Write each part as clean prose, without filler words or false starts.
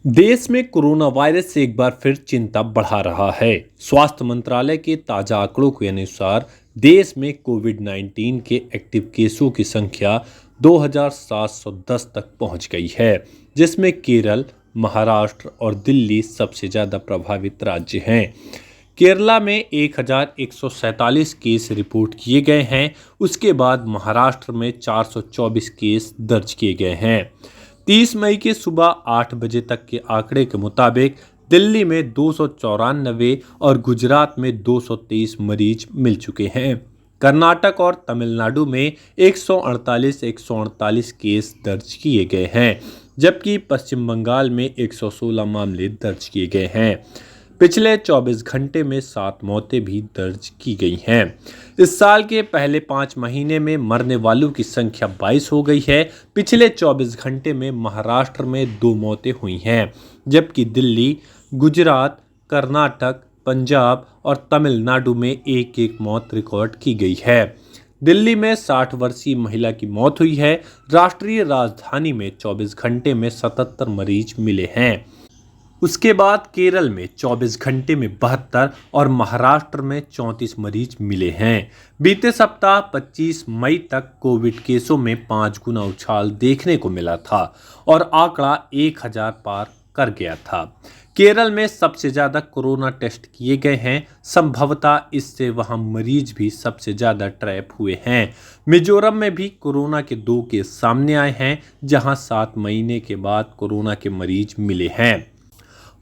देश में corona virus से एक बार फिर चिंता बढ़ा रहा है। स्वास्थ्य मंत्रालय के ताजा आंकड़ों के अनुसार देश में कोविड-19 के एक्टिव केसों की संख्या 2,710 तक पहुंच गई है, जिसमें केरल, महाराष्ट्र और दिल्ली सबसे ज़्यादा प्रभावित राज्य हैं। केरला में 1,147 केस रिपोर्ट किए गए हैं। उसके बाद महाराष्ट्र में 424 केस दर्ज किए गए हैं। 30 मई के सुबह 8 बजे तक के आंकड़े के मुताबिक दिल्ली में 294 और गुजरात में 223 मरीज मिल चुके हैं। कर्नाटक और तमिलनाडु में 148 केस दर्ज किए गए हैं, जबकि पश्चिम बंगाल में 116 मामले दर्ज किए गए हैं। पिछले 24 घंटे में 7 मौतें भी दर्ज की गई हैं। इस साल के पहले 5 महीने में मरने वालों की संख्या 22 हो गई है। पिछले 24 घंटे में महाराष्ट्र में 2 मौतें हुई हैं, जबकि दिल्ली, गुजरात, कर्नाटक, पंजाब और तमिलनाडु में एक मौत रिकॉर्ड की गई है। दिल्ली में 60 वर्षीय महिला की मौत हुई है। राष्ट्रीय राजधानी में 24 घंटे में 77 मरीज मिले हैं। उसके बाद केरल में 24 घंटे में 72 और महाराष्ट्र में 34 मरीज मिले हैं। बीते सप्ताह 25 मई तक कोविड केसों में 5 गुना उछाल देखने को मिला था और आंकड़ा 1,000 पार कर गया था। केरल में सबसे ज़्यादा कोरोना टेस्ट किए गए हैं। संभवतः इससे वहां मरीज भी सबसे ज़्यादा ट्रैप हुए हैं। मिजोरम में भी कोरोना के 2 केस सामने आए हैं, जहां 7 महीने के बाद कोरोना के मरीज मिले हैं।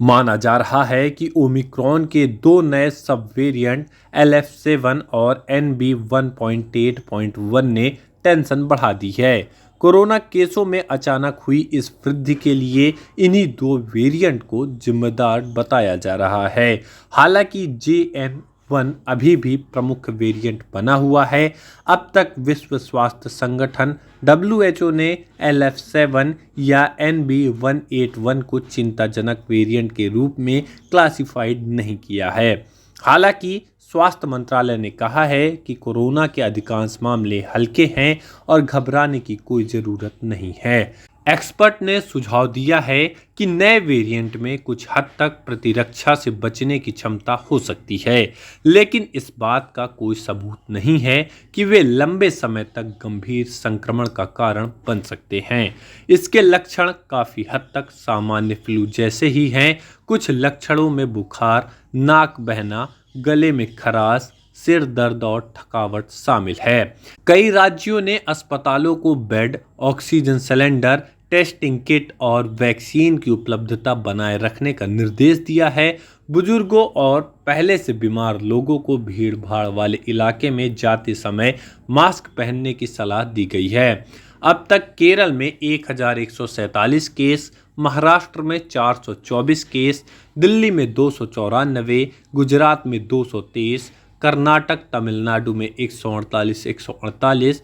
माना जा रहा है कि ओमिक्रॉन के 2 नए सब वेरिएंट LF7 और NB1.8.1 ने टेंशन बढ़ा दी है। कोरोना केसों में अचानक हुई इस वृद्धि के लिए इन्हीं 2 वेरिएंट को जिम्मेदार बताया जा रहा है। हालांकि JN1 अभी भी प्रमुख वेरिएंट बना हुआ है। अब तक विश्व स्वास्थ्य संगठन WHO ने LF7 या NB181 को चिंताजनक वेरिएंट के रूप में क्लासिफाइड नहीं किया है। हालांकि स्वास्थ्य मंत्रालय ने कहा है कि कोरोना के अधिकांश मामले हल्के हैं और घबराने की कोई ज़रूरत नहीं है। एक्सपर्ट ने सुझाव दिया है कि नए वेरिएंट में कुछ हद तक प्रतिरक्षा से बचने की क्षमता हो सकती है, लेकिन इस बात का कोई सबूत नहीं है कि वे लंबे समय तक गंभीर संक्रमण का कारण बन सकते हैं। इसके लक्षण काफ़ी हद तक सामान्य फ्लू जैसे ही हैं। कुछ लक्षणों में बुखार, नाक बहना, गले में खराश, सिर दर्द और थकावट शामिल है। कई राज्यों ने अस्पतालों को bed, oxygen cylinder, testing kit और वैक्सीन की उपलब्धता बनाए रखने का निर्देश दिया है। बुजुर्गों और पहले से बीमार लोगों को भीड़ भाड़ वाले इलाके में जाते समय मास्क पहनने की सलाह दी गई है। अब तक केरल में 1,147 केस, महाराष्ट्र में 424 केस, दिल्ली में 294, गुजरात में 223, कर्नाटक तमिलनाडु में 148,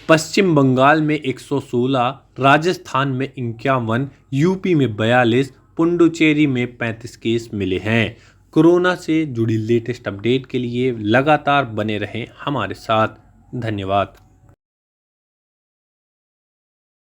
पश्चिम बंगाल में 116, राजस्थान में 51, यूपी में 42, पुडुचेरी में 35 केस मिले हैं। कोरोना से जुड़ी लेटेस्ट अपडेट के लिए लगातार बने रहें हमारे साथ। धन्यवाद।